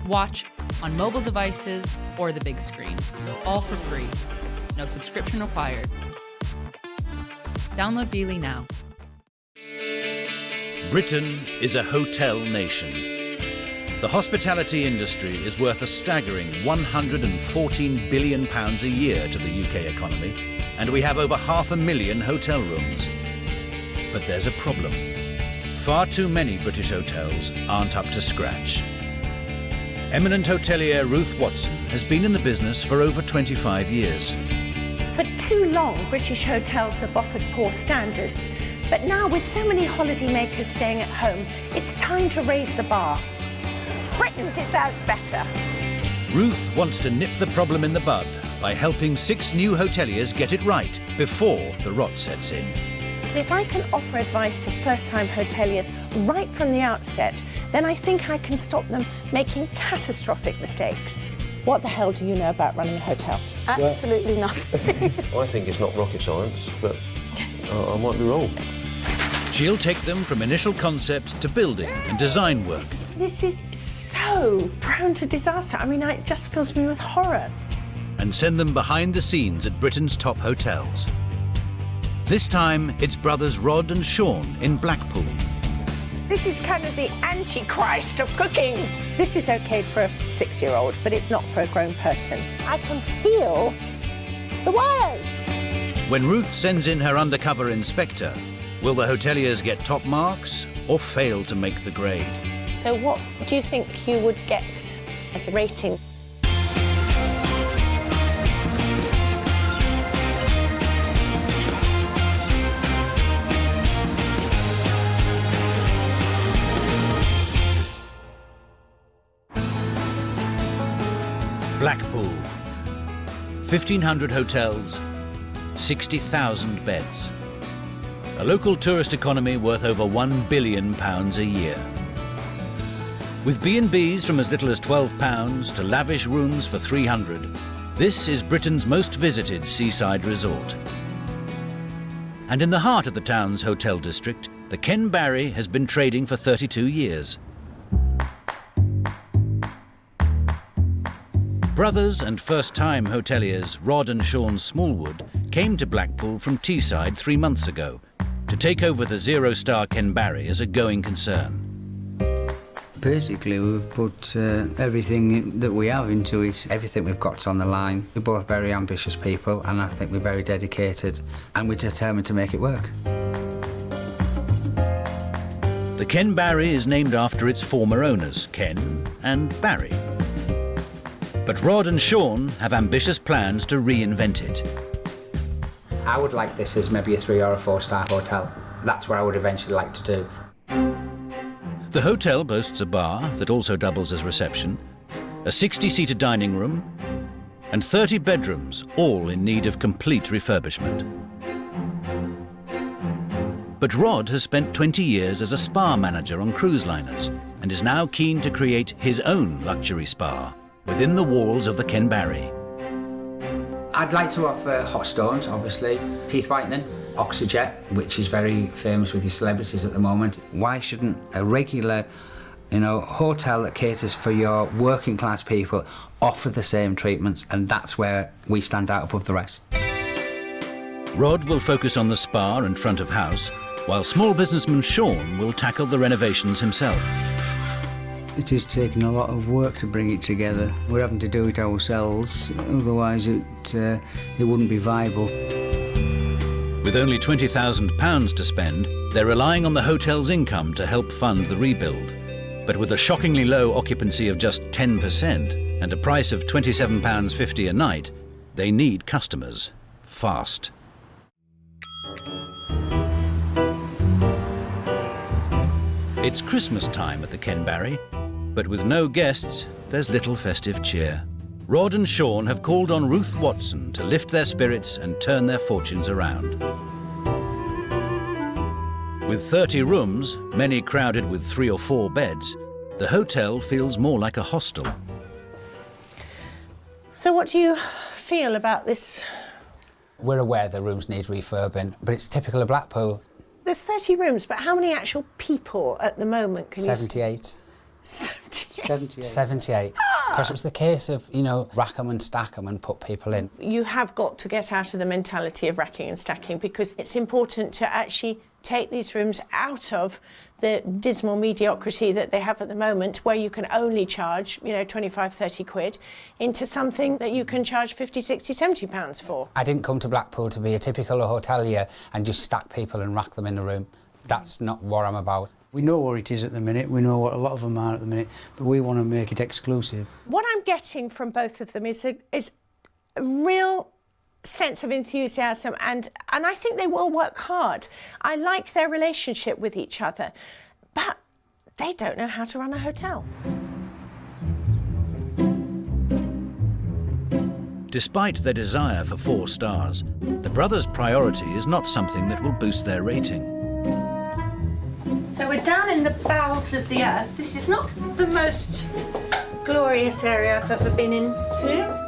Watch on mobile devices or the big screen, all for free. No subscription required. Download Beely now. Britain is a hotel nation. The hospitality industry is worth a staggering £114 billion a year to the UK economy, and we have over 500,000 hotel rooms. But there's a problem. Far too many British hotels aren't up to scratch. Eminent hotelier Ruth Watson has been in the business for over 25 years. For too long, British hotels have offered poor standards. But now, with so many holidaymakers staying at home, it's time to raise the bar. Britain deserves better. Ruth wants to nip the problem in the bud by helping 6 new hoteliers get it right before the rot sets in. If I can offer advice to first-time hoteliers right from the outset, then I think I can stop them making catastrophic mistakes. What the hell do you know about running a hotel? Absolutely nothing. I think it's not rocket science, but I might be wrong. She'll take them from initial concept to building and design work. This is so prone to disaster. I mean, it just fills me with horror. And send them behind the scenes at Britain's top hotels. This time, it's brothers Rod and Shaun in Blackpool. This is kind of the antichrist of cooking. This is okay for a 6-year-old, but it's not for a grown person. I can feel the wires. When Ruth sends in her undercover inspector, will the hoteliers get top marks or fail to make the grade? So what do you think you would get as a rating? Blackpool. 1,500 hotels, 60,000 beds. A local tourist economy worth over £1 billion a year. With B&Bs from as little as £12 to lavish rooms for £300, this is Britain's most visited seaside resort. And in the heart of the town's hotel district, the Kenbarry has been trading for 32 years. Brothers and first-time hoteliers Rod and Shaun Smallwood came to Blackpool from Teesside 3 months ago to take over the zero-star Kenbarry as a going concern. Basically, we've put everything that we have into it. Everything we've got's on the line. We're both very ambitious people, and I think we're very dedicated, and we're determined to make it work. The Kenbarry is named after its former owners, Ken and Barry. But Rod and Shaun have ambitious plans to reinvent it. I would like this as maybe a 3 or a 4-star hotel. That's what I would eventually like to do. The hotel boasts a bar that also doubles as reception, a 60-seater dining room, and 30 bedrooms, all in need of complete refurbishment. But Rod has spent 20 years as a spa manager on cruise liners and is now keen to create his own luxury spa within the walls of the Kenbarry. I'd like to offer hot stones, obviously, teeth whitening, Oxyjet, which is very famous with your celebrities at the moment. Why shouldn't a regular, hotel that caters for your working class people offer the same treatments? And that's where we stand out above the rest. Rod will focus on the spa and front of house, while small businessman Shaun will tackle the renovations himself. It is taking a lot of work to bring it together. We're having to do it ourselves, otherwise it wouldn't be viable. With only £20,000 to spend, they're relying on the hotel's income to help fund the rebuild. But with a shockingly low occupancy of just 10% and a price of £27.50 a night, they need customers fast. It's Christmas time at the Kenbarry, but with no guests, there's little festive cheer. Rod and Shaun have called on Ruth Watson to lift their spirits and turn their fortunes around. With 30 rooms, many crowded with 3 or 4 beds, the hotel feels more like a hostel. So what do you feel about this? We're aware the rooms need refurbing, but it's typical of Blackpool. There's 30 rooms, but how many actual people at the moment can 78. 78? 78. Because it was the case of, rack 'em and stack 'em and put people in. You have got to get out of the mentality of racking and stacking, because it's important to actually take these rooms out of the dismal mediocrity that they have at the moment, where you can only charge, 25, 30 quid, into something that you can charge 50, 60, 70 pounds for. I didn't come to Blackpool to be a typical hotelier and just stack people and rack them in the room. That's not what I'm about. We know what it is at the minute, we know what a lot of them are at the minute, but we want to make it exclusive. What I'm getting from both of them is a real sense of enthusiasm, and I think they will work hard. I like their relationship with each other, but they don't know how to run a hotel. Despite their desire for 4 stars, the brothers' priority is not something that will boost their rating. So we're down in the bowels of the earth. This is not the most glorious area I've ever been into.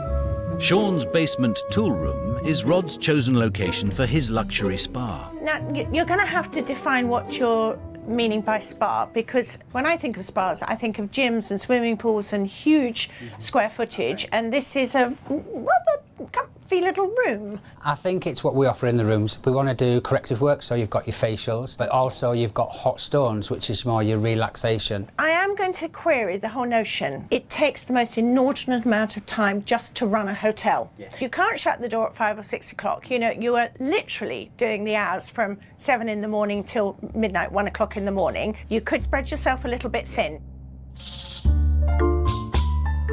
Shaun's basement tool room is Rod's chosen location for his luxury spa. Now, you're going to have to define what you're meaning by spa, because when I think of spas, I think of gyms and swimming pools and huge square footage, and this is a rather comfy little room. I think it's what we offer in the rooms. We want to do corrective work, so you've got your facials, but also you've got hot stones, which is more your relaxation. I am going to query the whole notion. It takes the most inordinate amount of time just to run a hotel. Yes. You can't shut the door at 5 or 6 o'clock. You are literally doing the hours from 7 in the morning till midnight, 1 o'clock in the morning. You could spread yourself a little bit thin.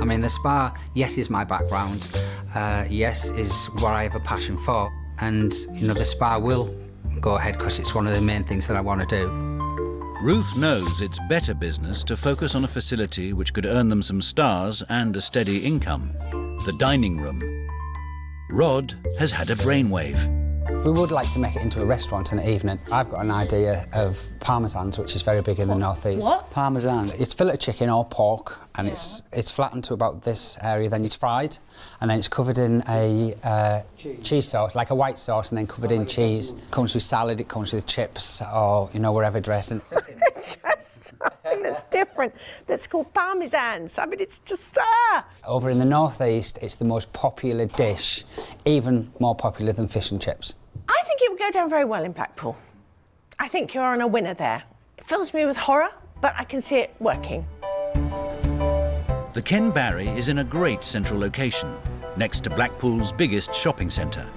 I mean, the spa, yes, is my background. Yes, is what I have a passion for. And, the spa will go ahead because it's one of the main things that I want to do. Ruth knows it's better business to focus on a facility which could earn them some stars and a steady income, the dining room. Rod has had a brainwave. We would like to make it into a restaurant in the evening. I've got an idea of parmesans, which is very big in the northeast. What? Parmesan. It's fillet chicken or pork, and it's flattened to about this area, then it's fried, and then it's covered in a cheese sauce, like a white sauce, and then covered in cheese. It comes with salad, it comes with chips, or, wherever dressing. Just something that's different, that's called parmesans. I mean, it's just, Over in the northeast, it's the most popular dish, even more popular than fish and chips. I think it would go down very well in Blackpool. I think you're on a winner there. It fills me with horror, but I can see it working. The Kenbarry is in a great central location, next to Blackpool's biggest shopping centre.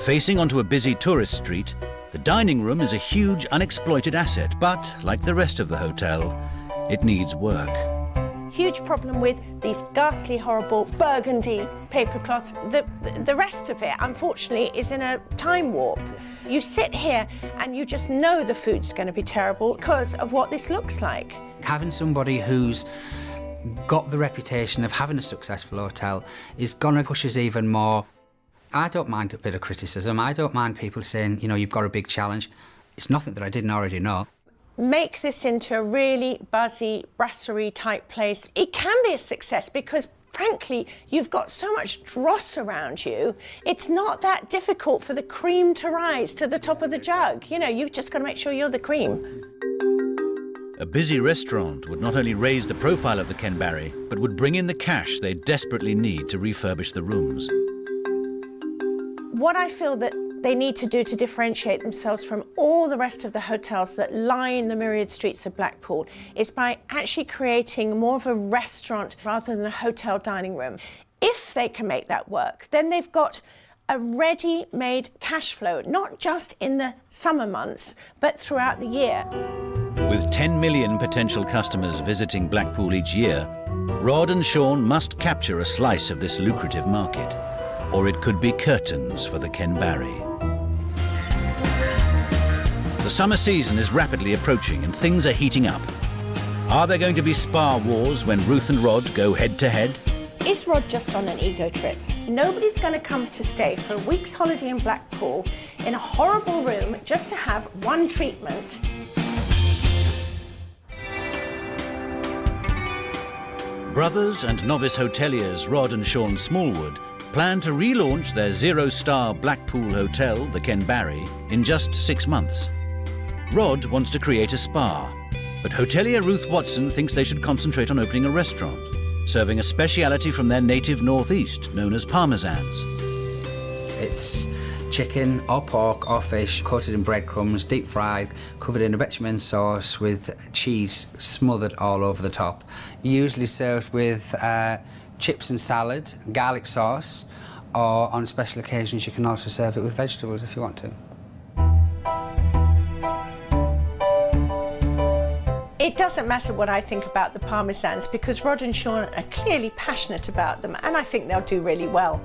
Facing onto a busy tourist street, the dining room is a huge unexploited asset, but, like the rest of the hotel, it needs work. Huge problem with these ghastly, horrible burgundy paper cloths. The rest of it, unfortunately, is in a time warp. You sit here and you just know the food's going to be terrible because of what this looks like. Having somebody who's got the reputation of having a successful hotel is going to push us even more. I don't mind a bit of criticism. I don't mind people saying, you've got a big challenge. It's nothing that I didn't already know. Make this into a really buzzy, brasserie type place. It can be a success because, frankly, you've got so much dross around you. It's not that difficult for the cream to rise to the top of the jug. You've just got to make sure you're the cream. A busy restaurant would not only raise the profile of the Kenbarry, but would bring in the cash they desperately need to refurbish the rooms. What I feel that they need to do to differentiate themselves from all the rest of the hotels that line the myriad streets of Blackpool is by actually creating more of a restaurant rather than a hotel dining room. If they can make that work, then they've got a ready-made cash flow, not just in the summer months, but throughout the year. With 10 million potential customers visiting Blackpool each year, Rod and Shaun must capture a slice of this lucrative market, or it could be curtains for the Kenbarry. The summer season is rapidly approaching and things are heating up. Are there going to be spa wars when Ruth and Rod go head-to-head? Is Rod just on an ego trip? Nobody's going to come to stay for a week's holiday in Blackpool in a horrible room just to have one treatment. Brothers and novice hoteliers Rod and Shaun Smallwood plan to relaunch their zero-star Blackpool hotel, the Kenbarry, in just 6 months. Rod wants to create a spa, But hotelier Ruth Watson thinks they should concentrate on opening a restaurant, serving a speciality from their native northeast known as parmesans. It's chicken or pork or fish coated in breadcrumbs, deep fried, covered in a bechamel sauce with cheese smothered all over the top. Usually served with chips and salad, garlic sauce, or on special occasions you can also serve it with vegetables if you want to. It doesn't matter what I think about the parmesans because Rod and Shaun are clearly passionate about them and I think they'll do really well.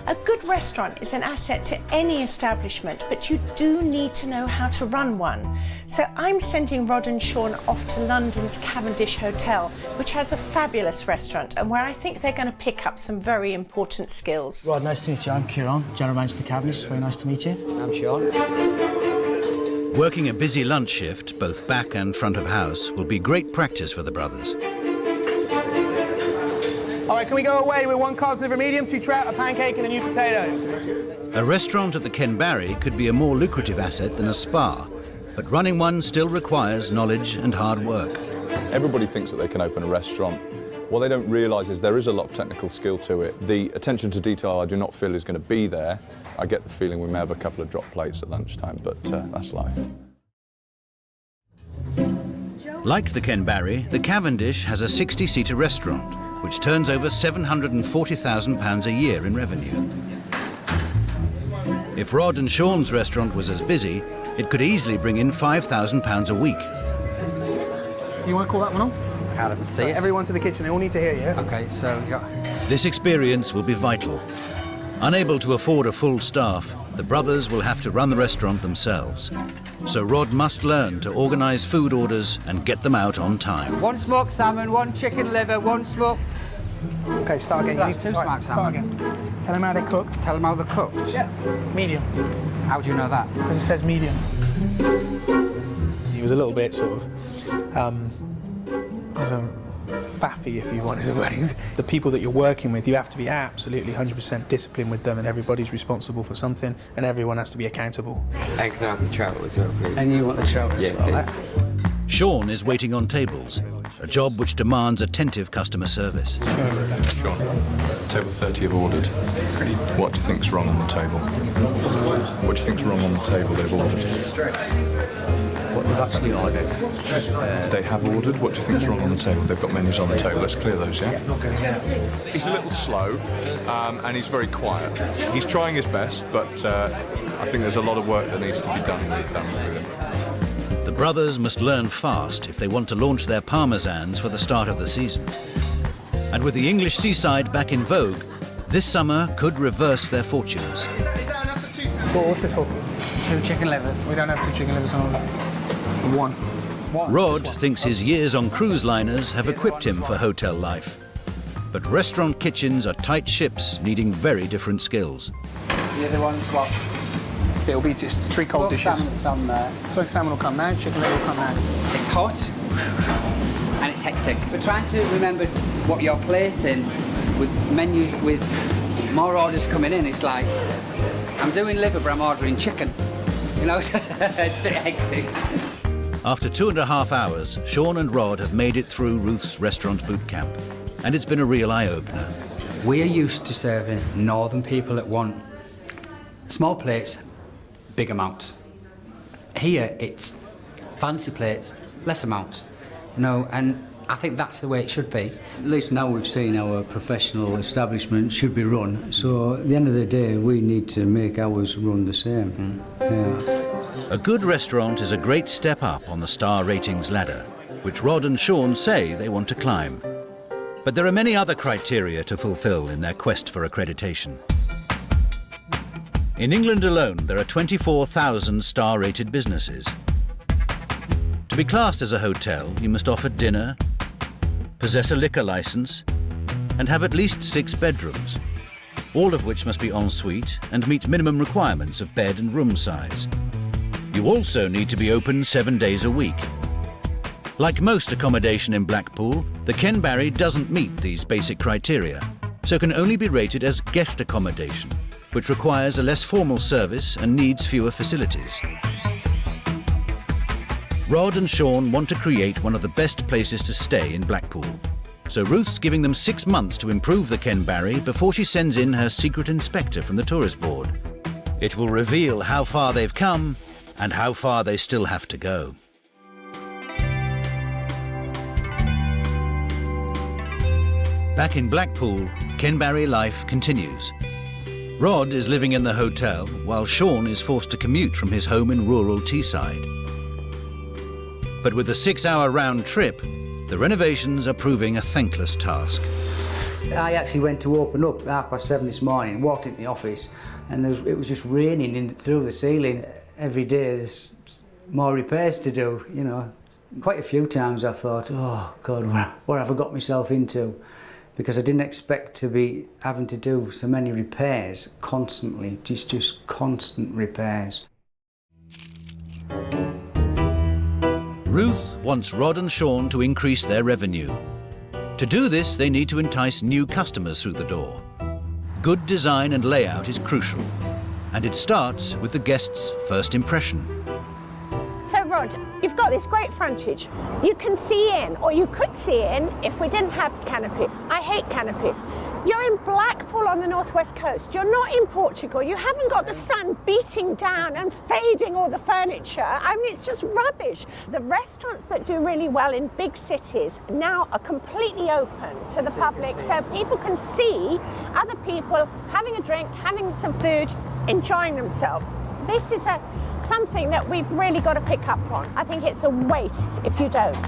A good restaurant is an asset to any establishment, but you do need to know how to run one. So I'm sending Rod and Shaun off to London's Cavendish Hotel, which has a fabulous restaurant and where I think they're going to pick up some very important skills. Rod, nice to meet you. I'm Kieran, General Manager of the Cavendish. Very nice to meet you. I'm Shaun. Working a busy lunch shift, both back and front of house, will be great practice for the brothers. All right, can we go away with 1 cold liver medium, 2 trout, a pancake and a new potatoes? A restaurant at the Kenbarry could be a more lucrative asset than a spa, but running one still requires knowledge and hard work. Everybody thinks that they can open a restaurant. What they don't realise is there is a lot of technical skill to it. The attention to detail I do not feel is going to be there. I get the feeling we may have a couple of drop plates at lunchtime, but that's life. Like the Kenbarry, the Cavendish has a 60-seater restaurant, which turns over £740,000 a year in revenue. If Rod and Shaun's restaurant was as busy, it could easily bring in £5,000 a week. You want to call that one on? Can't even see it. Everyone to the kitchen, they all need to hear you. Okay, so you got... This experience will be vital. Unable to afford a full staff, the brothers will have to run the restaurant themselves. So Rod must learn to organise food orders and get them out on time. 1 smoked salmon, 1 chicken liver, 1 smoked... Okay, start again. So that's 2 smoked start salmon. again. Tell them how they're cooked. Tell them how they're cooked. Yeah, medium. How do you know that? Because it says medium. He was a little bit sort of, faffy, if you want, is the word. The people that you're working with, you have to be absolutely 100% disciplined with them, and everybody's responsible for something, and everyone has to be accountable. And can I have the trout as well, please? And you want the trout as well, please. Shaun is waiting on tables, a job which demands attentive customer service. Shaun, table 30 have ordered. What do you think's wrong on the table? What do you think's wrong on the table they've ordered? Stress. What they've actually ordered. They have ordered. What do you think's wrong on the table? They've got menus on the table. Let's clear those, yeah? He's a little slow, and he's very quiet. He's trying his best, but I think there's a lot of work that needs to be done with him. The brothers must learn fast if they want to launch their parmesans for the start of the season. And with the English seaside back in vogue, this summer could reverse their fortunes. What's this for? 2 chicken livers. We don't have 2 chicken livers on order. 1. Rod thinks his years on cruise liners have equipped him for hotel life. But restaurant kitchens are tight ships needing very different skills. The other one's what? It'll be just 3 cold dishes. Salmon there. Smoked salmon will come now, chicken liver will come now. It's hot and it's hectic. We're trying to remember what you're plating with menus, with more orders coming in. It's like, I'm doing liver, but I'm ordering chicken. You know, it's a bit hectic. After 2.5 hours, Shaun and Rod have made it through Ruth's restaurant boot camp, and it's been a real eye-opener. We are used to serving northern people that want small plates, big amounts. Here, it's fancy plates, less amounts, you know, and I think that's the way it should be. At least now we've seen our professional establishment should be run, so at the end of the day, we need to make ours run the same. Yeah. A good restaurant is a great step up on the star ratings ladder, which Rod and Shaun say they want to climb. But there are many other criteria to fulfill in their quest for accreditation. In England alone, there are 24,000 star-rated businesses. To be classed as a hotel, you must offer dinner, possess a liquor license, and have at least 6 bedrooms, all of which must be en suite and meet minimum requirements of bed and room size. You also need to be open 7 days a week. Like most accommodation in Blackpool, the Kenbarry doesn't meet these basic criteria, so can only be rated as guest accommodation, which requires a less formal service and needs fewer facilities. Rod and Shaun want to create one of the best places to stay in Blackpool. So Ruth's giving them 6 months to improve the Kenbarry before she sends in her secret inspector from the tourist board. It will reveal how far they've come and how far they still have to go. Back in Blackpool, Kenbarry life continues. Rod is living in the hotel while Shaun is forced to commute from his home in rural Teesside. But with a 6-hour round trip, the renovations are proving a thankless task. I actually went to open up at 7:30 this morning, walked into the office, and it was just raining in through the ceiling. Every day there's more repairs to do, you know. Quite a few times I thought, oh God, what have I got myself into? Because I didn't expect to be having to do so many repairs constantly, just constant repairs. Ruth wants Rod and Shaun to increase their revenue. To do this, they need to entice new customers through the door. Good design and layout is crucial, and it starts with the guest's first impression. So Rod, you've got this great frontage. You can see in, or you could see in, if we didn't have canopies. I hate canopies. You're in Blackpool on the northwest coast. You're not in Portugal. You haven't got the sun beating down and fading all the furniture. I mean, it's just rubbish. The restaurants that do really well in big cities now are completely open to the public, so people can see other people having a drink, having some food, enjoying themselves. This is something that we've really got to pick up on. I think it's a waste if you don't.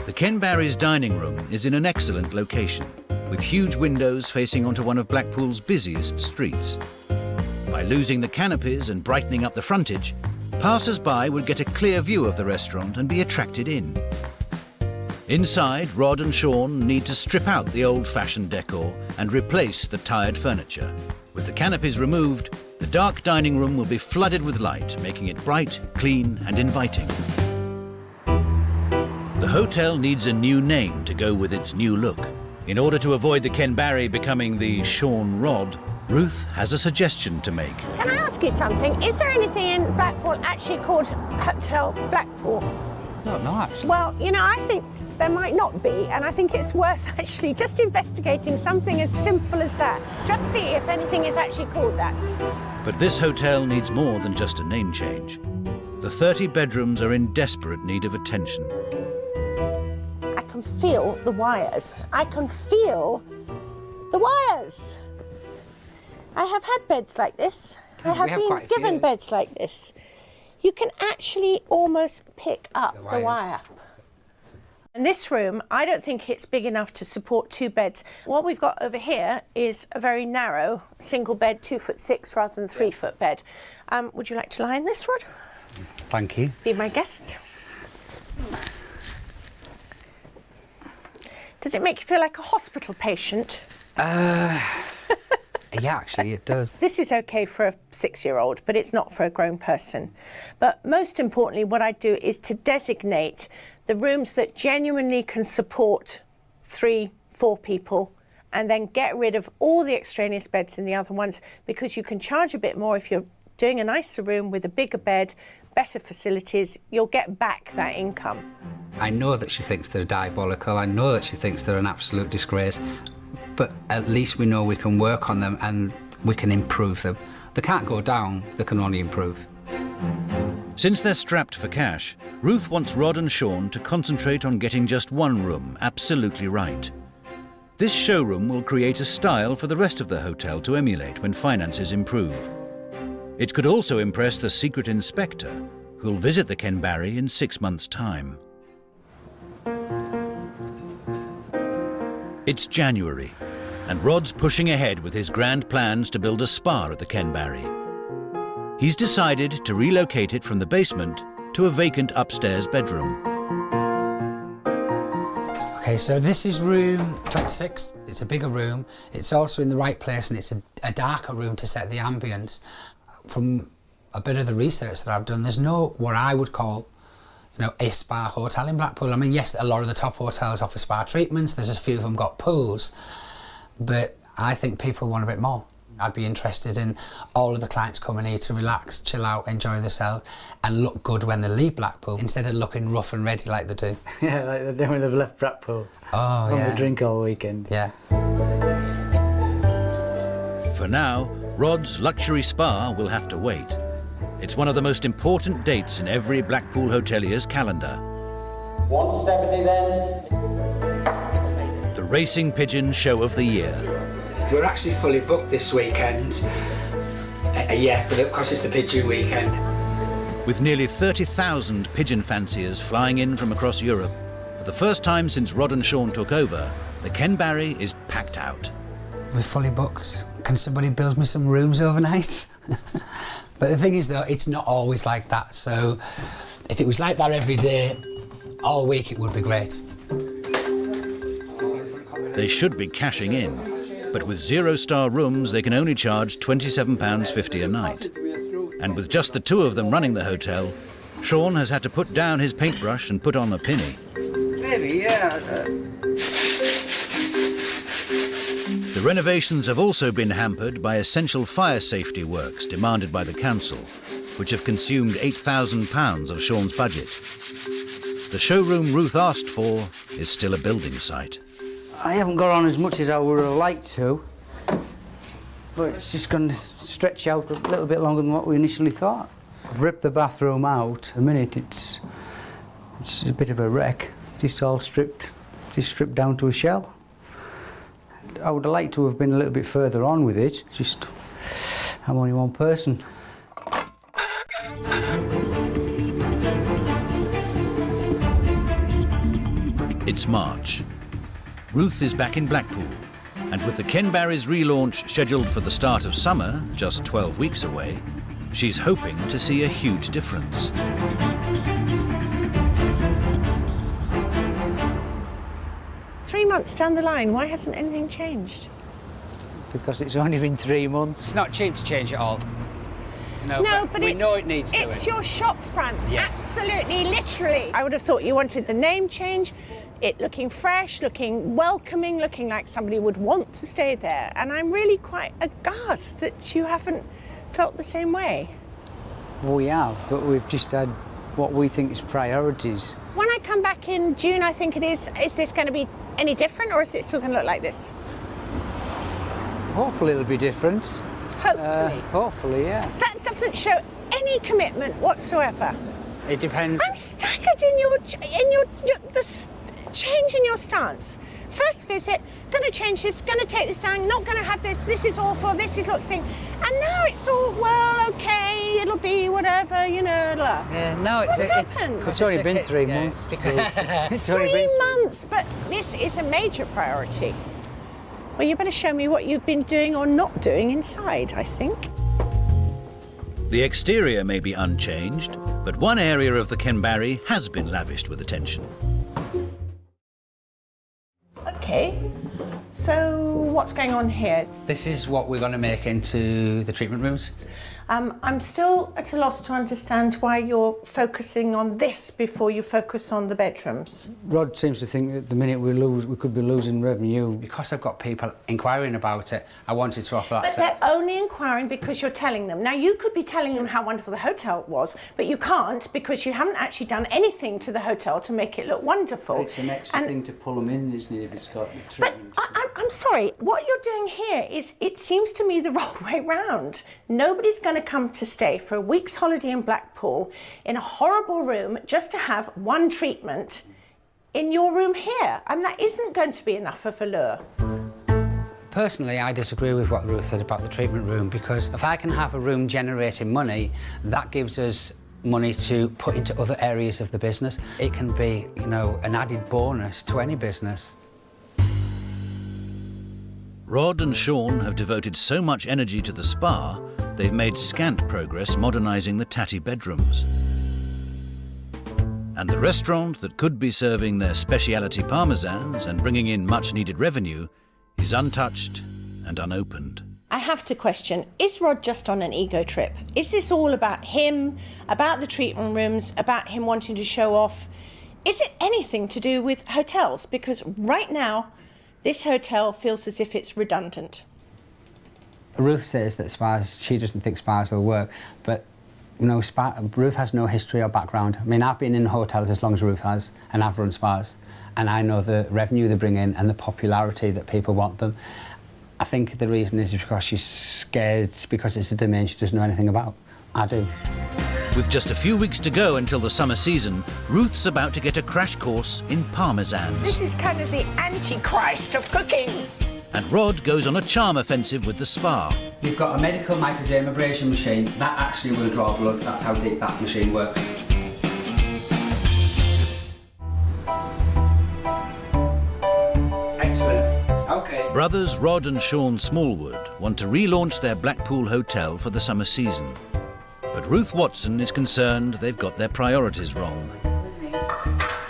The Kenbarry's dining room is in an excellent location, with huge windows facing onto one of Blackpool's busiest streets. By losing the canopies and brightening up the frontage, passers-by would get a clear view of the restaurant and be attracted in. Inside, Rod and Shaun need to strip out the old-fashioned decor and replace the tired furniture. With the canopies removed, the dark dining room will be flooded with light, making it bright, clean and inviting. The hotel needs a new name to go with its new look. In order to avoid the Kenbarry becoming the Shaun Rod, Ruth has a suggestion to make. Can I ask you something? Is there anything in Blackpool actually called Hotel Blackpool? I don't know, actually. Well, you know, I think there might not be, and I think it's worth actually just investigating something as simple as that. Just see if anything is actually called that. But this hotel needs more than just a name change. The 30 bedrooms are in desperate need of attention. I can feel the wires. I can feel the wires. I have had beds like this. I have been given beds like this. You can actually almost pick up the wire. In this room, I don't think it's big enough to support 2 beds. What we've got over here is a very narrow single bed, 2'6" rather than 3-foot bed. Would you like to lie in this, Rod? Thank you. Be my guest. Does it make you feel like a hospital patient? Yeah, actually, it does. This is okay for a 6-year-old, but it's not for a grown person. But most importantly, what I do is to designate the rooms that genuinely can support 3-4 people, and then get rid of all the extraneous beds in the other ones, because you can charge a bit more if you're doing a nicer room with a bigger bed, better facilities. You'll get back that income. I know that she thinks they're diabolical. I know that she thinks they're an absolute disgrace. But at least we know we can work on them and we can improve them. They can't go down, they can only improve. Since they're strapped for cash, Ruth wants Rod and Shaun to concentrate on getting just one room absolutely right. This showroom will create a style for the rest of the hotel to emulate when finances improve. It could also impress the secret inspector, who'll visit the Kenbarry in 6 months' time. It's January, and Rod's pushing ahead with his grand plans to build a spa at the Kenbarry. He's decided to relocate it from the basement to a vacant upstairs bedroom. Okay, so this is room 26. It's a bigger room. It's also in the right place, and it's a darker room to set the ambience. From a bit of the research that I've done, there's no what I would call, you know, a spa hotel in Blackpool. I mean, yes, a lot of the top hotels offer spa treatments. There's a few of them got pools, but I think people want a bit more. I'd be interested in all of the clients coming here to relax, chill out, enjoy themselves and look good when they leave Blackpool instead of looking rough and ready like they do. Yeah, like they do when they've left Blackpool. Oh, yeah. Have a drink all weekend. Yeah. For now, Rod's luxury spa will have to wait. It's one of the most important dates in every Blackpool hotelier's calendar. 170 then. The Racing Pigeon Show of the Year. We're actually fully booked this weekend. Yeah, because it's the pigeon weekend. With nearly 30,000 pigeon fanciers flying in from across Europe, for the first time since Rod and Shaun took over, the Kenbarry is packed out. We're fully booked. Can somebody build me some rooms overnight? But the thing is, though, it's not always like that. So if it was like that every day, all week, it would be great. They should be cashing in, but with 0-star rooms, they can only charge £27.50 a night. And with just the two of them running the hotel, Shaun has had to put down his paintbrush and put on a pinny. Maybe, yeah. The renovations have also been hampered by essential fire safety works demanded by the council, which have consumed £8,000 of Shaun's budget. The showroom Ruth asked for is still a building site. I haven't got on as much as I would have liked to, but it's just going to stretch out a little bit longer than what we initially thought. I've ripped the bathroom out. At the minute it's a bit of a wreck, just stripped down to a shell. I would have liked to have been a little bit further on with it, just I'm only one person. It's March. Ruth is back in Blackpool, and with the Kenbarry's relaunch scheduled for the start of summer, just 12 weeks away, she's hoping to see a huge difference. Three months down the line, why hasn't anything changed? Because it's only been 3 months. It's not cheap to change it all. No, but we know it needs doing. It's your shop front. Yes. Absolutely, literally. I would have thought you wanted the name change, it looking fresh, looking welcoming, looking like somebody would want to stay there. And I'm really quite aghast that you haven't felt the same way. We have, but we've just had what we think is priorities. When I come back in June, I think it is this going to be any different, or is it still going to look like this? Hopefully it'll be different. Hopefully. Hopefully, yeah. That doesn't show any commitment whatsoever. It depends. I'm staggered in the change in your stance. First visit, going to change this, going to take this down, not going to have this, this is awful, this is looks thing. And now it's all, well, okay, it'll be whatever, you know. Yeah, no, What's happened? It's only been 3 months. It's 3 months, but this is a major priority. Well, you better show me what you've been doing or not doing inside, I think. The exterior may be unchanged, but one area of the Kenbarry has been lavished with attention. Okay, so what's going on here? This is what we're going to make into the treatment rooms. I'm still at a loss to understand why you're focusing on this before you focus on the bedrooms. Rod seems to think that the minute we could be losing revenue. Because I've got people inquiring about it, I wanted to offer that. But they're only inquiring because you're telling them. Now, you could be telling them how wonderful the hotel was, but you can't because you haven't actually done anything to the hotel to make it look wonderful. It's an extra thing to pull them in, isn't it, if it's got the treatment. But I'm sorry, what you're doing here is, it seems to me, the wrong way round. Nobody's going to come to stay for a week's holiday in Blackpool in a horrible room just to have one treatment in your room here. I mean, that isn't going to be enough of a lure. Personally, I disagree with what Ruth said about the treatment room, because if I can have a room generating money, that gives us money to put into other areas of the business. It can be, you know, an added bonus to any business. Rod and Shaun have devoted so much energy to the spa, they've made scant progress modernising the tatty bedrooms. And the restaurant that could be serving their speciality parmesans and bringing in much-needed revenue is untouched and unopened. I have to question, is Rod just on an ego trip? Is this all about him, about the treatment rooms, about him wanting to show off? Is it anything to do with hotels? Because right now, this hotel feels as if it's redundant. Ruth says that spas, she doesn't think spas will work, but you know, Ruth has no history or background. I mean, I've been in hotels as long as Ruth has, and I've run spas, and I know the revenue they bring in and the popularity that people want them. I think the reason is because she's scared because it's a domain she doesn't know anything about. I do. With just a few weeks to go until the summer season, Ruth's about to get a crash course in parmesans. This is kind of the antichrist of cooking. And Rod goes on a charm offensive with the spa. You've got a medical microdermabrasion machine. That actually will draw blood. That's how deep that machine works. Excellent. OK. Brothers Rod and Shaun Smallwood want to relaunch their Blackpool hotel for the summer season. But Ruth Watson is concerned they've got their priorities wrong.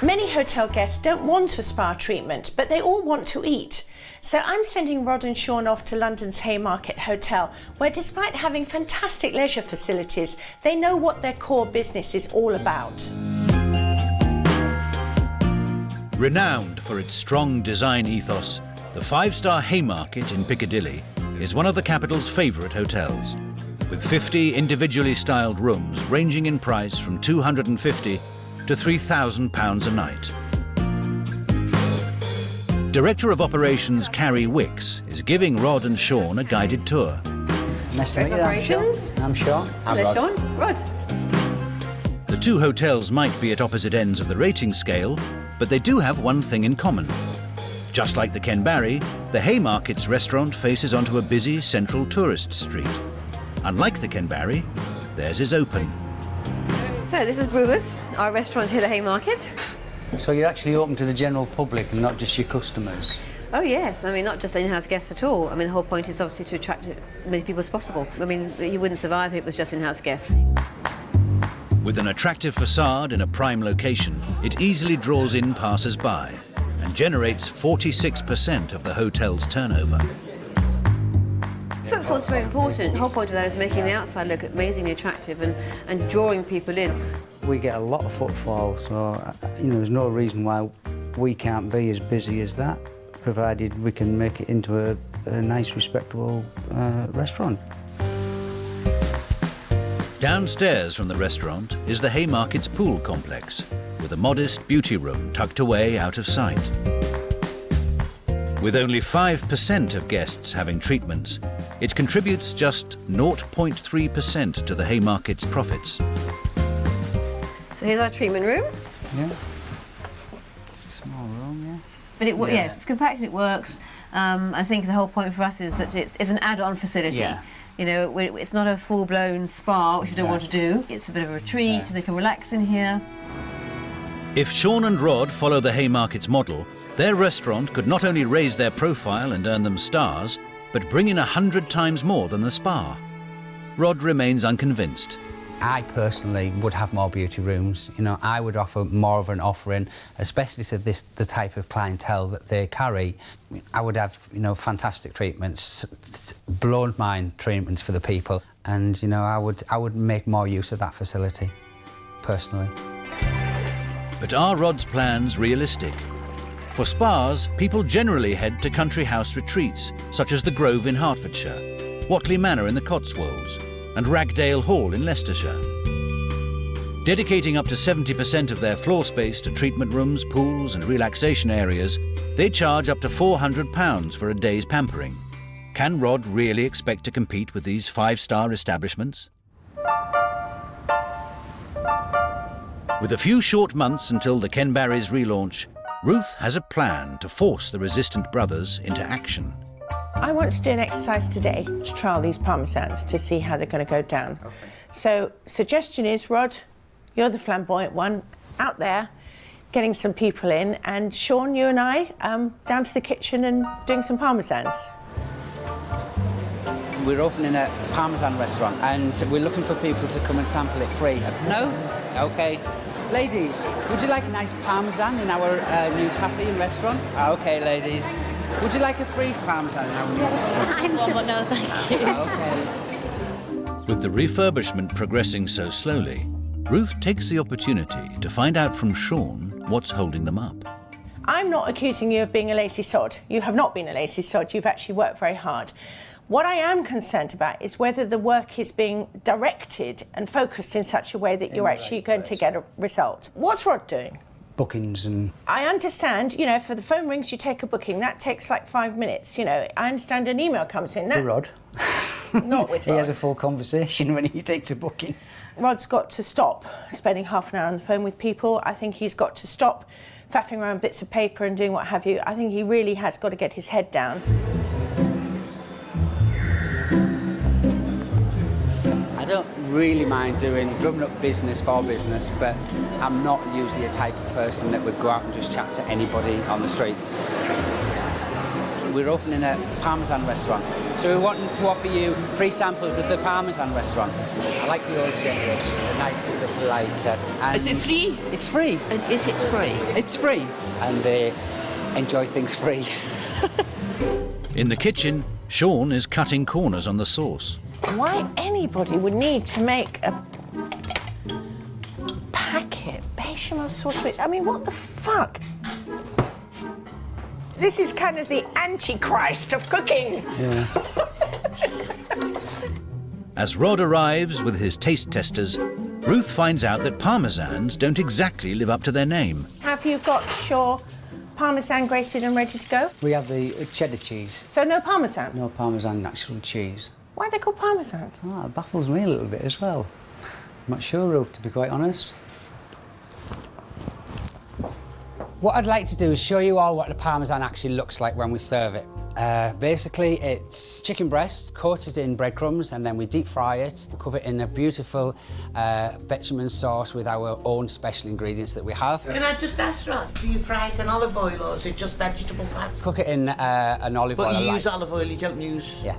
Many hotel guests don't want a spa treatment, but they all want to eat. So I'm sending Rod and Shaun off to London's Haymarket Hotel, where despite having fantastic leisure facilities, they know what their core business is all about. Renowned for its strong design ethos, the five-star Haymarket in Piccadilly is one of the capital's favourite hotels, with 50 individually styled rooms ranging in price from £250 to £3,000 a night. Director of Operations Carrie Wicks is giving Rod and Shaun a guided tour. Nice to meet you. Operations. I'm Shaun. Hello, Shaun. Rod. The two hotels might be at opposite ends of the rating scale, but they do have one thing in common. Just like the Kenbarry, the Haymarket's restaurant faces onto a busy central tourist street. Unlike the Kenbarry, theirs is open. So this is Brewers, our restaurant here at Haymarket. So you're actually open to the general public and not just your customers? Oh yes, I mean not just in-house guests at all. I mean the whole point is obviously to attract as many people as possible. I mean you wouldn't survive if it was just in-house guests. With an attractive facade in a prime location, it easily draws in passers-by and generates 46% of the hotel's turnover. Footfall's very important. The whole point of that is making the outside look amazingly attractive and drawing people in. We get a lot of footfall, so you know, there's no reason why we can't be as busy as that, provided we can make it into a nice, respectable restaurant. Downstairs from the restaurant is the Haymarket's pool complex, with a modest beauty room tucked away out of sight. With only 5% of guests having treatments, it contributes just 0.3% to the Haymarket's profits. So here's our treatment room. Yeah. It's a small room, yeah. But yes, it's compact and it works. I think the whole point for us is that it's an add-on facility. Yeah. You know, it's not a full-blown spa, which we don't want to do. It's a bit of a retreat, they can relax in here. If Shaun and Rod follow the Haymarket's model, their restaurant could not only raise their profile and earn them stars, but bring in 100 times more than the spa. Rod remains unconvinced. I personally would have more beauty rooms. You know, I would offer more of an offering, especially to the type of clientele that they carry. I would have, you know, fantastic treatments, blown mind treatments for the people, and you know, I would make more use of that facility, personally. But are Rod's plans realistic? For spas, people generally head to country house retreats, such as the Grove in Hertfordshire, Whatley Manor in the Cotswolds, and Ragdale Hall in Leicestershire. Dedicating up to 70% of their floor space to treatment rooms, pools and relaxation areas, they charge up to £400 for a day's pampering. Can Rod really expect to compete with these five-star establishments? With a few short months until the Kenbarry's relaunch, Ruth has a plan to force the resistant brothers into action. I want to do an exercise today to trial these parmesans to see how they're going to go down. Okay. So, suggestion is, Rod, you're the flamboyant one, out there, getting some people in, and Shaun, you and I, down to the kitchen and doing some parmesans. We're opening a parmesan restaurant, and we're looking for people to come and sample it free. No? OK. Ladies, would you like a nice parmesan in our new cafe and restaurant? OK, ladies. Would you like a free parmesan in our new restaurant? I want one, no, thank you. OK. With the refurbishment progressing so slowly, Ruth takes the opportunity to find out from Shaun what's holding them up. I'm not accusing you of being a lazy sod. You have not been a lazy sod. You've actually worked very hard. What I am concerned about is whether the work is being directed and focused in such a way that you're actually going to get a result. What's Rod doing? Bookings and... I understand, you know, for the phone rings, you take a booking. That takes like 5 minutes, you know. I understand an email comes in. For Rod. Not with Rod. He has a full conversation when he takes a booking. Rod's got to stop spending half an hour on the phone with people. I think he's got to stop faffing around bits of paper and doing what have you. I think he really has got to get his head down. I don't really mind drumming up business for business, but I'm not usually a type of person that would go out and just chat to anybody on the streets. We're opening a Parmesan restaurant, so we want to offer you free samples of the Parmesan restaurant. I like the old generation, the nice little lighter. Is it free? It's free. And is it free? It's free, and they enjoy things free. In the kitchen, Shaun is cutting corners on the sauce. Why anybody would need to make a packet bechamel sauce mix? I mean, what the fuck? This is kind of the antichrist of cooking. Yeah. As Rod arrives with his taste testers, Ruth finds out that parmesans don't exactly live up to their name. Have you got your parmesan grated and ready to go? We have the cheddar cheese. So no parmesan? No parmesan, natural cheese. Why are they called parmesans? Oh, it baffles me a little bit as well. I'm not sure, Ruth, to be quite honest. What I'd like to do is show you all what the Parmesan actually looks like when we serve it. Basically, it's chicken breast coated in breadcrumbs, and then we deep fry it. We cover it in a beautiful bechamel sauce with our own special ingredients that we have. Can I just ask, Rod, do you fry it in olive oil or is it just vegetable fat? Cook it in an olive oil. But you use olive oil, you don't use... Yeah.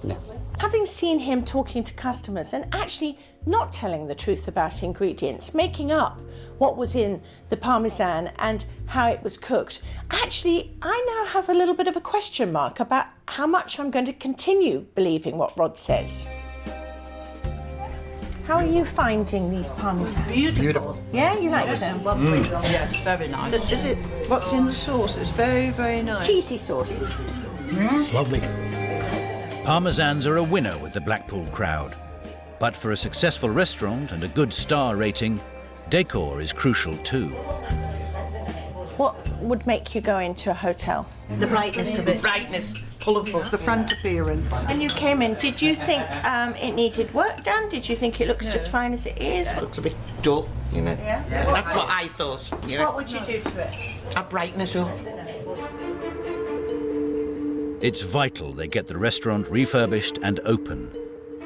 No. Having seen him talking to customers and actually not telling the truth about ingredients, making up what was in the parmesan and how it was cooked, actually, I now have a little bit of a question mark about how much I'm going to continue believing what Rod says. How are you finding these parmesans? Beautiful. Yeah, you like them? Yes, very nice. Is it, what's in the sauce? It's very, very nice. Cheesy sauce. It's lovely. Parmesans are a winner with the Blackpool crowd. But for a successful restaurant and a good star rating, decor is crucial too. What would make you go into a hotel? The brightness of it. Brightness, colourful. It's the front appearance. And you came in, did you think it needed work done? Did you think it looks just fine as it is? It looks a bit dull, you know. Yeah? That's what I thought, you know. What would you do to it? A brightness up. It's vital they get the restaurant refurbished and open.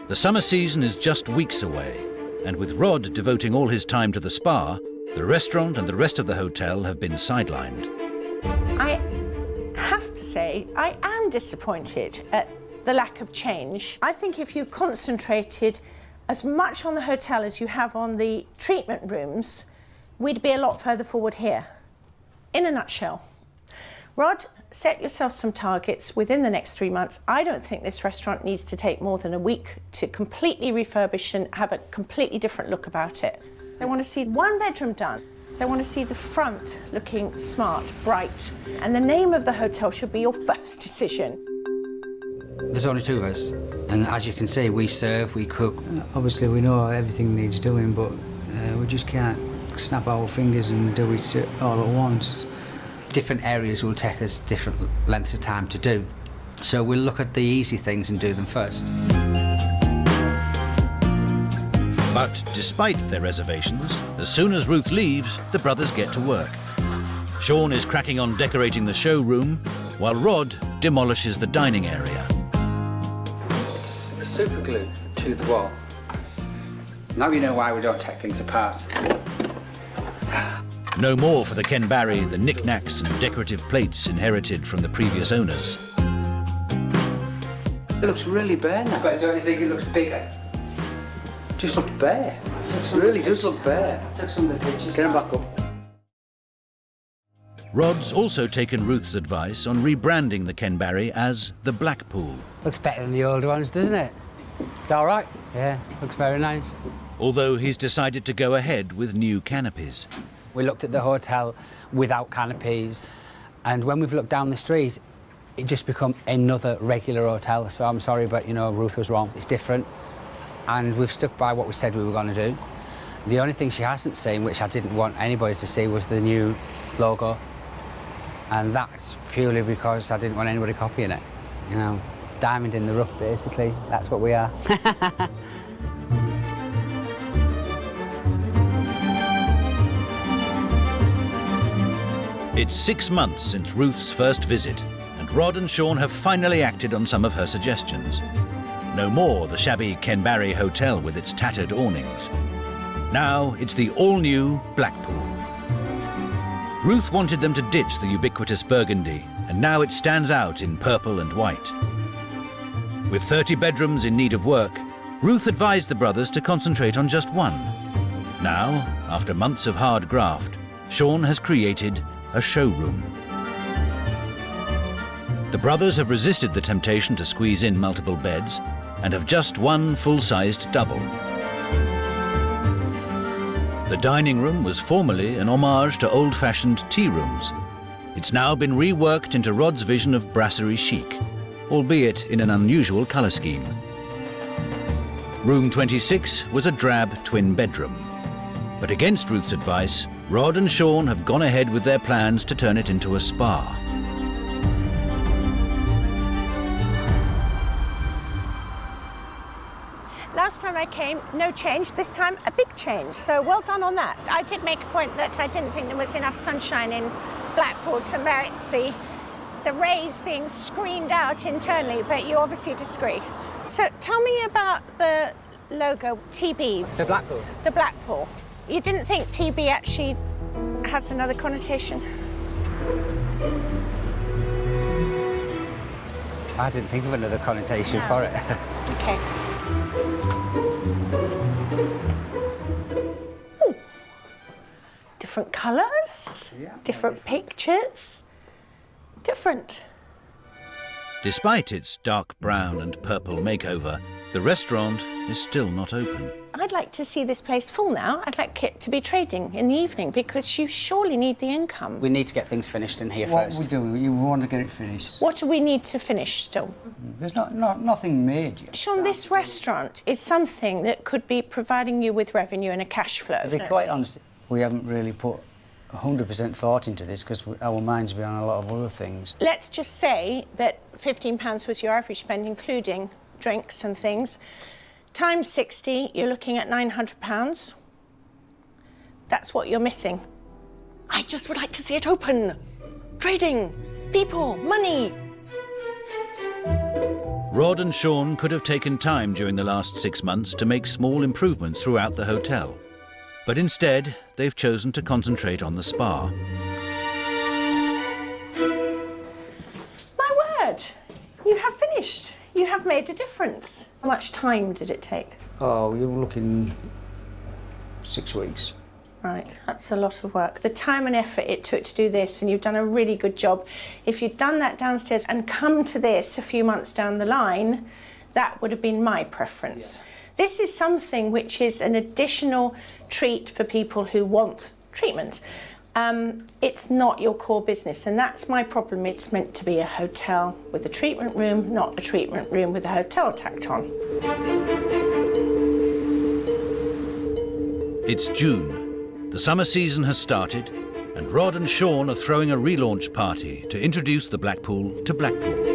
The summer season is just weeks away, and with Rod devoting all his time to the spa, the restaurant and the rest of the hotel have been sidelined. I have to say, I am disappointed at the lack of change. I think if you concentrated as much on the hotel as you have on the treatment rooms, we'd be a lot further forward here. In a nutshell. Rod, set yourself some targets within the next 3 months. I don't think this restaurant needs to take more than a week to completely refurbish and have a completely different look about it. They want to see 1 bedroom done. They want to see the front looking smart, bright. And the name of the hotel should be your first decision. There's only 2 of us, and as you can see, we serve, we cook. Obviously, we know everything needs doing, but we just can't snap our fingers and do it all at once. Different areas will take us different lengths of time to do. So we'll look at the easy things and do them first. But despite their reservations, as soon as Ruth leaves, the brothers get to work. Shaun is cracking on decorating the showroom, while Rod demolishes the dining area. It's super glue to the wall. Now you know why we don't take things apart. No more for the Kenbarry, the knickknacks and decorative plates inherited from the previous owners. It looks really bare now. But don't you think it looks bigger? Just looks bare. It really does look bare. Took some of the pictures. Get them back up. Rod's also taken Ruth's advice on rebranding the Kenbarry as the Blackpool. Looks better than the old ones, doesn't it? All right. Yeah, looks very nice. Although he's decided to go ahead with new canopies. We looked at the hotel without canopies, and when we've looked down the street, it just become another regular hotel. So I'm sorry, but, you know, Ruth was wrong. It's different, and we've stuck by what we said we were going to do. The only thing she hasn't seen, which I didn't want anybody to see, was the new logo. And that's purely because I didn't want anybody copying it. You know, diamond in the rough, basically. That's what we are. It's 6 months since Ruth's first visit, and Rod and Shaun have finally acted on some of her suggestions. No more the shabby Kenbarry Hotel with its tattered awnings. Now it's the all-new Blackpool. Ruth wanted them to ditch the ubiquitous burgundy, and now it stands out in purple and white. With 30 bedrooms in need of work, Ruth advised the brothers to concentrate on just one. Now, after months of hard graft, Shaun has created a showroom. The brothers have resisted the temptation to squeeze in multiple beds and have just one full-sized double. The dining room was formerly an homage to old-fashioned tea rooms. It's now been reworked into Rod's vision of brasserie chic, albeit in an unusual colour scheme. Room 26 was a drab twin bedroom. But against Ruth's advice, Rod and Shaun have gone ahead with their plans to turn it into a spa. Last time I came, no change. This time, a big change. So well done on that. I did make a point that I didn't think there was enough sunshine in Blackpool to merit the rays being screened out internally, but you obviously disagree. So tell me about the logo, TB. The Blackpool. The Blackpool. You didn't think TB actually has another connotation? I didn't think of another connotation for it. Okay. Different colours, different pictures, different. Despite its dark brown and purple makeover, the restaurant is still not open. I'd like to see this place full now. I'd like it to be trading in the evening because you surely need the income. We need to get things finished in here first. What we do, you want to get it finished. What do we need to finish still? There's nothing major. Shaun, this restaurant is something that could be providing you with revenue and a cash flow. To be quite honest, we haven't really put 100% thought into this because our minds be on a lot of other things. Let's just say that £15 was your average spend, including drinks and things. Times 60, you're looking at £900. That's what you're missing. I just would like to see it open. Trading, people, money. Rod and Shaun could have taken time during the last 6 months to make small improvements throughout the hotel. But instead, they've chosen to concentrate on the spa. My word, you have finished. You have made a difference. How much time did it take? Oh, you're looking 6 weeks. Right, that's a lot of work. The time and effort it took to do this, and you've done a really good job. If you'd done that downstairs and come to this a few months down the line, that would have been my preference. Yeah. This is something which is an additional treat for people who want treatment. It's not your core business, and that's my problem. It's meant to be a hotel with a treatment room, not a treatment room with a hotel tacked on. It's June. The summer season has started, and Rod and Shaun are throwing a relaunch party to introduce the Blackpool to Blackpool.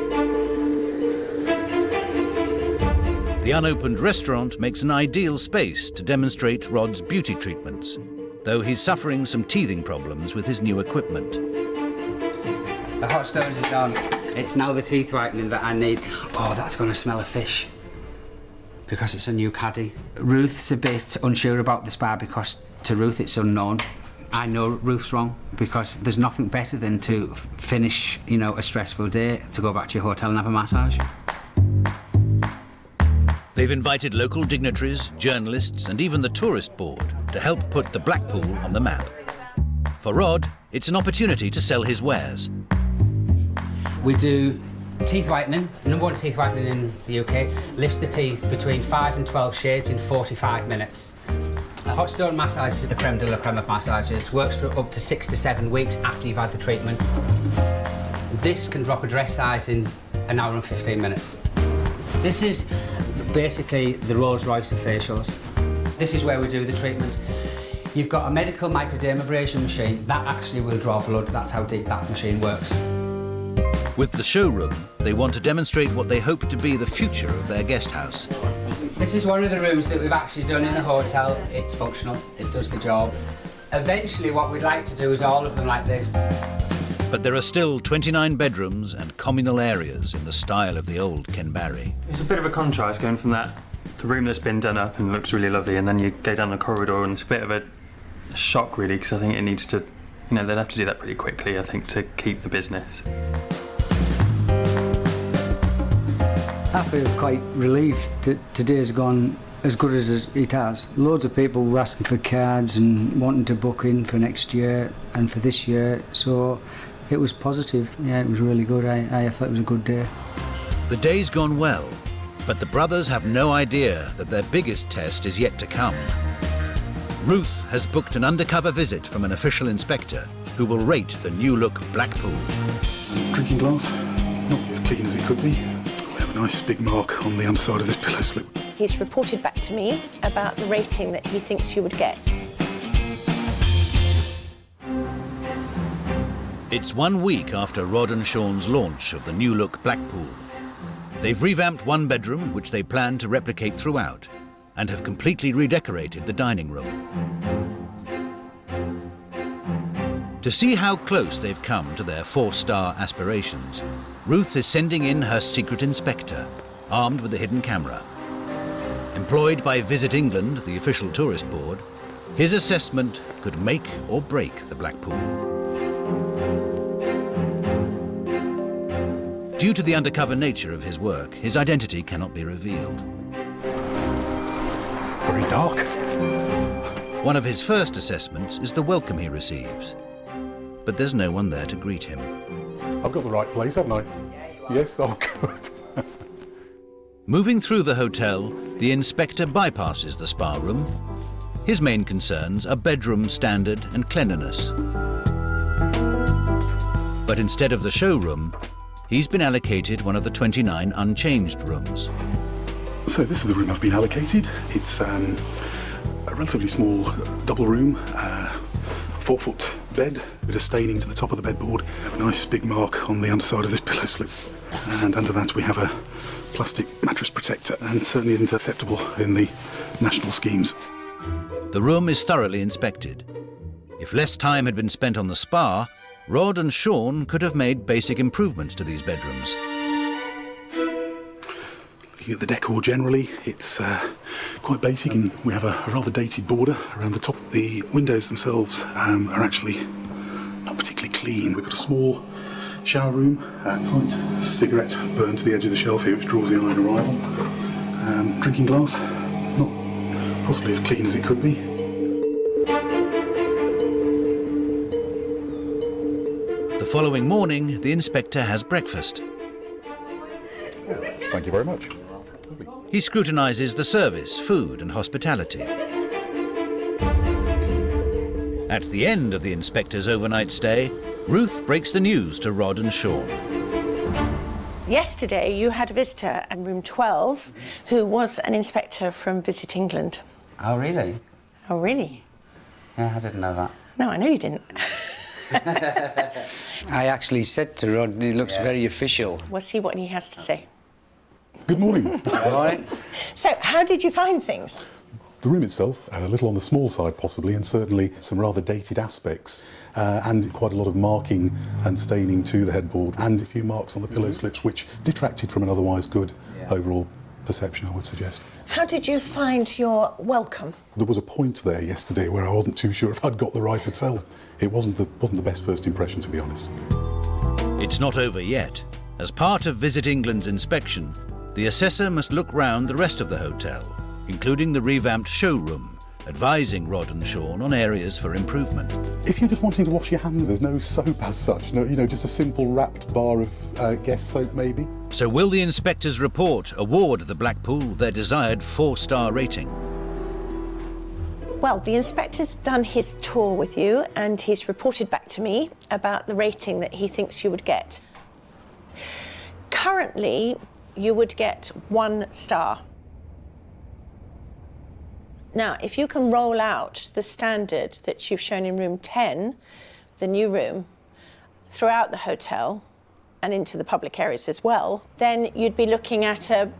The unopened restaurant makes an ideal space to demonstrate Rod's beauty treatments, though he's suffering some teething problems with his new equipment. The hot stones is on. It's now the teeth whitening that I need. Oh, that's going to smell of fish. Because it's a new caddy. Ruth's a bit unsure about the spa because to Ruth it's unknown. I know Ruth's wrong because there's nothing better than to finish, you know, a stressful day, to go back to your hotel and have a massage. They've invited local dignitaries, journalists and even the tourist board to help put the Blackpool on the map. For Rod, it's an opportunity to sell his wares. We do teeth whitening, #1 teeth whitening in the UK. Lifts the teeth between 5 and 12 shades in 45 minutes. Hot stone massage is the creme de la creme of massages. Works for up to 6 to 7 weeks after you've had the treatment. This can drop a dress size in an hour and 15 minutes. This is basically the Rolls Royce of facials. This is where we do the treatment. You've got a medical microdermabrasion machine that actually will draw blood. That's how deep that machine works. With the showroom, they want to demonstrate what they hope to be the future of their guest house. This is one of the rooms that we've actually done in the hotel. It's functional, it does the job. Eventually what we'd like to do is all of them like this. But there are still 29 bedrooms and communal areas in the style of the old Kenbarry. It's a bit of a contrast going from the room that's been done up and looks really lovely, and then you go down the corridor and it's a bit of a shock really, because I think it needs to, you know, they'd have to do that pretty quickly, I think, to keep the business. I feel quite relieved that today's gone as good as it has. Loads of people were asking for cards and wanting to book in for next year and for this year, so it was positive. Yeah, it was really good. I thought it was a good day. The day's gone well, but the brothers have no idea that their biggest test is yet to come. Ruth has booked an undercover visit from an official inspector who will rate the new-look Blackpool. Drinking glass, not as clean as it could be. We have a nice big mark on the underside of this pillow slip. He's reported back to me about the rating that he thinks you would get. It's 1 week after Rod and Shaun's launch of the new-look Blackpool. They've revamped one bedroom, which they plan to replicate throughout, and have completely redecorated the dining room. To see how close they've come to their 4-star aspirations, Ruth is sending in her secret inspector, armed with a hidden camera. Employed by Visit England, the official tourist board, his assessment could make or break the Blackpool. Due to the undercover nature of his work, his identity cannot be revealed. Very dark. One of his first assessments is the welcome he receives. But there's no one there to greet him. I've got the right place, haven't I? Yes, oh good. Moving through the hotel, the inspector bypasses the spa room. His main concerns are bedroom standard and cleanliness. But instead of the showroom, he's been allocated one of the 29 unchanged rooms. So this is the room I've been allocated. It's a relatively small double room, 4-foot bed, a bit of staining to the top of the bedboard, a nice big mark on the underside of this pillow slip, and under that we have a plastic mattress protector, and certainly isn't acceptable in the national schemes. The room is thoroughly inspected. If less time had been spent on the spa, Rod and Shaun could have made basic improvements to these bedrooms. Looking at the decor generally, it's quite basic, and we have a rather dated border around the top. The windows themselves are actually not particularly clean. We've got a small shower room outside, cigarette burned to the edge of the shelf here, which draws the eye on arrival. Drinking glass, not possibly as clean as it could be. The following morning, the inspector has breakfast. Thank you very much. He scrutinises the service, food and hospitality. At the end of the inspector's overnight stay, Ruth breaks the news to Rod and Shaun. Yesterday you had a visitor in room 12 who was an inspector from Visit England. Oh, really? Oh, really? Yeah, I didn't know that. No, I know you didn't. I actually said to Rod, he looks very official. We'll see what he has to say. Good morning. All right. So, how did you find things? The room itself, a little on the small side possibly, and certainly some rather dated aspects, and quite a lot of marking and staining to the headboard, and a few marks on the pillow slips, which detracted from an otherwise good overall perception, I would suggest. How did you find your welcome? There was a point there yesterday where I wasn't too sure if I'd got the right itself. It wasn't the best first impression, to be honest. It's not over yet. As part of Visit England's inspection, the assessor must look round the rest of the hotel, including the revamped showroom, advising Rod and Shaun on areas for improvement. If you're just wanting to wash your hands, there's no soap as such. No, just a simple wrapped bar of Guess soap, maybe. So will the inspector's report award the Blackpool their desired 4-star rating? Well, the inspector's done his tour with you and he's reported back to me about the rating that he thinks you would get. Currently, you would get 1 star. Now, if you can roll out the standard that you've shown in room 10, the new room, throughout the hotel and into the public areas as well, then you'd be looking at a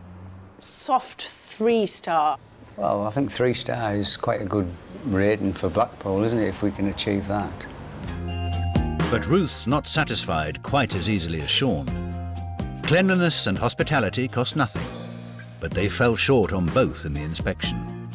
soft 3 star. Well, I think 3 stars is quite a good rating for Blackpool, isn't it, if we can achieve that? But Ruth's not satisfied quite as easily as Shaun. Cleanliness and hospitality cost nothing, but they fell short on both in the inspection.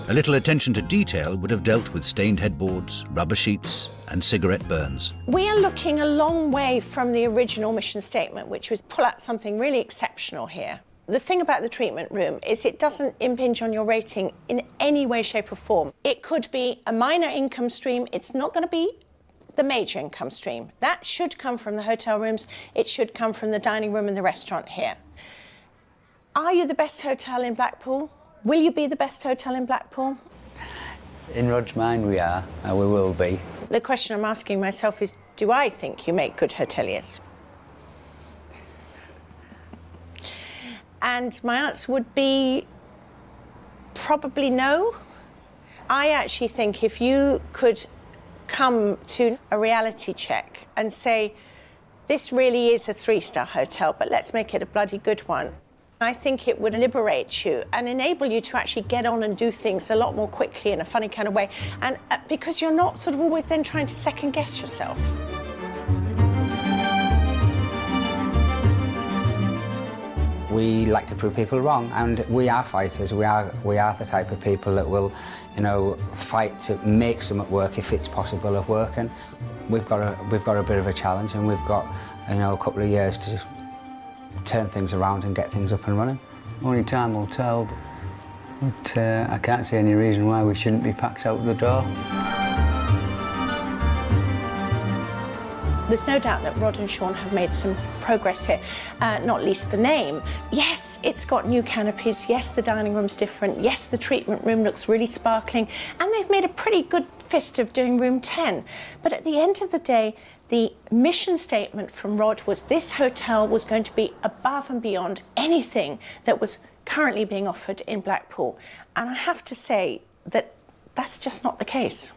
A little attention to detail would have dealt with stained headboards, rubber sheets and cigarette burns. We are looking a long way from the original mission statement, which was pull out something really exceptional here. The thing about the treatment room is it doesn't impinge on your rating in any way, shape or form. It could be a minor income stream. It's not going to be the major income stream. That should come from the hotel rooms. It should come from the dining room and the restaurant here. Are you the best hotel in Blackpool? Will you be the best hotel in Blackpool? In Rod's mind we are, and we will be. The question I'm asking myself is, do I think you make good hoteliers? And my answer would be probably no. I actually think if you could come to a reality check and say, this really is a 3-star hotel, but let's make it a bloody good one, I think it would liberate you and enable you to actually get on and do things a lot more quickly in a funny kind of way, and because you're not sort of always then trying to second guess yourself. We like to prove people wrong, and we are fighters. We are the type of people that will, you know, fight to make something work if it's possible of working. We've got a bit of a challenge, and we've got, you know, a couple of years to turn things around and get things up and running. Only time will tell, but I can't see any reason why we shouldn't be packed out the door. There's no doubt that Rod and Shaun have made some progress here, not least the name. Yes, it's got new canopies. Yes, the dining room's different. Yes, the treatment room looks really sparkling. And they've made a pretty good fist of doing room 10. But at the end of the day, the mission statement from Rod was this hotel was going to be above and beyond anything that was currently being offered in Blackpool. And I have to say that that's just not the case.